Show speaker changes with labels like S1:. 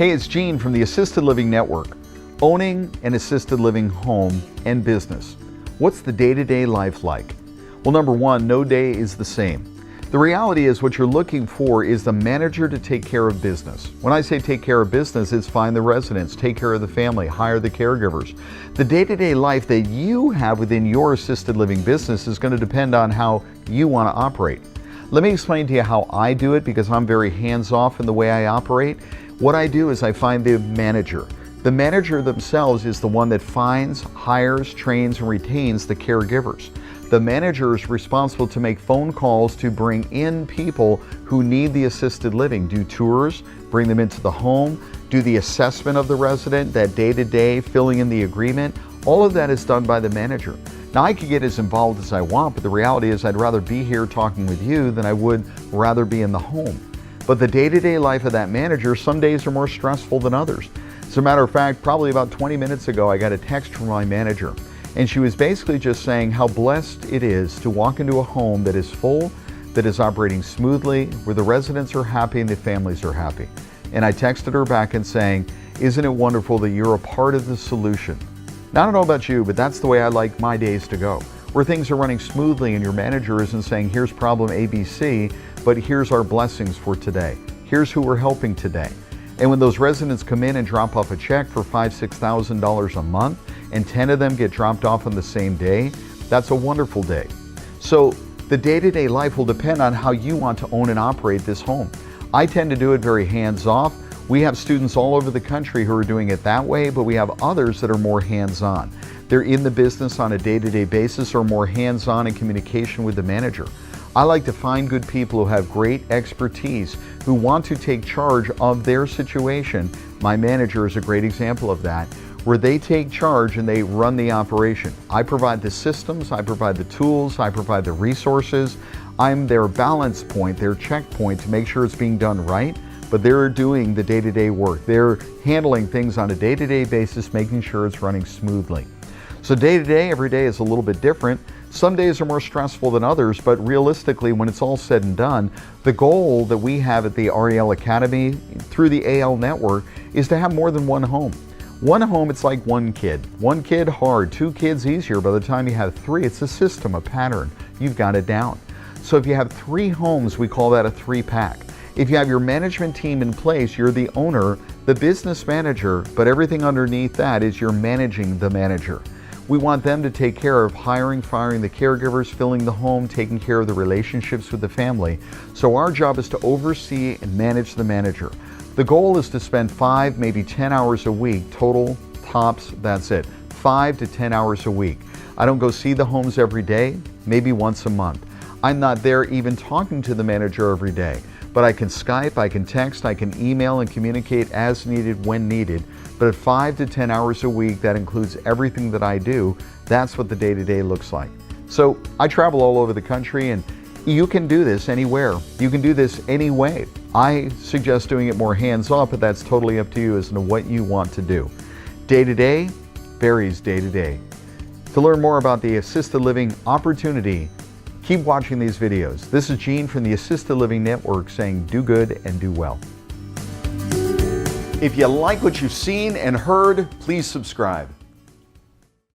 S1: Hey, it's Gene from the Assisted Living Network. Owning an assisted living home and business. What's the day-to-day life like? Well, number one, no day is the same. The reality is what you're looking for is the manager to take care of business. When I say take care of business, it's find the residents, take care of the family, hire the caregivers. The day-to-day life that you have within your assisted living business is going to depend on how you want to operate. Let me explain to you how I do it because I'm very hands-off in the way I operate. What I do is I find the manager. The manager themselves is the one that finds, hires, trains, and retains the caregivers. The manager is responsible to make phone calls to bring in people who need the assisted living, do tours, bring them into the home, do the assessment of the resident, that day-to-day, filling in the agreement. All of that is done by the manager. Now, I could get as involved as I want, but the reality is I'd rather be here talking with you than I would rather be in the home. But the day-to-day life of that manager, some days are more stressful than others. As a matter of fact, probably about 20 minutes ago, I got a text from my manager, and she was basically just saying how blessed it is to walk into a home that is full, that is operating smoothly, where the residents are happy and the families are happy. And I texted her back and saying, isn't it wonderful that you're a part of the solution? Now, I don't know about you, but that's the way I like my days to go, where things are running smoothly and your manager isn't saying, here's problem ABC, but here's our blessings for today. Here's who we're helping today. And when those residents come in and drop off a check for $5,000, $6,000 a month, and 10 of them get dropped off on the same day, that's a wonderful day. So the day-to-day life will depend on how you want to own and operate this home. I tend to do it very hands-off. We have students all over the country who are doing it that way, but we have others that are more hands-on. They're in the business on a day-to-day basis or more hands-on in communication with the manager. I like to find good people who have great expertise, who want to take charge of their situation. My manager is a great example of that, where they take charge and they run the operation. I provide the systems, I provide the tools, I provide the resources. I'm their balance point, their checkpoint to make sure it's being done right, but they're doing the day-to-day work. They're handling things on a day-to-day basis, making sure it's running smoothly. So day-to-day, every day is a little bit different. Some days are more stressful than others, but realistically, when it's all said and done, the goal that we have at the REL Academy through the AL Network is to have more than one home. One home, it's like one kid. One kid, hard. Two kids, easier. By the time you have three, it's a system, a pattern. You've got it down. So if you have 3 homes, we call that a 3-pack. If you have your management team in place, you're the owner, the business manager, but everything underneath that is you're managing the manager. We want them to take care of hiring, firing the caregivers, filling the home, taking care of the relationships with the family. So our job is to oversee and manage the manager. The goal is to spend 5, maybe 10 hours a week, total tops, that's it. 5 to 10 hours a week. I don't go see the homes every day, maybe once a month. I'm not there even talking to the manager every day, but I can Skype, I can text, I can email and communicate as needed when needed. But at 5 to 10 hours a week, that includes everything that I do. That's what the day-to-day looks like. So I travel all over the country, and you can do this anywhere. You can do this any way. I suggest doing it more hands-off, but that's totally up to you as to what you want to do. Day-to-day varies day-to-day. To learn more about the assisted living opportunity, keep watching these videos. This is Gene from the Assisted Living Network saying do good and do well. If you like what you've seen and heard, please subscribe.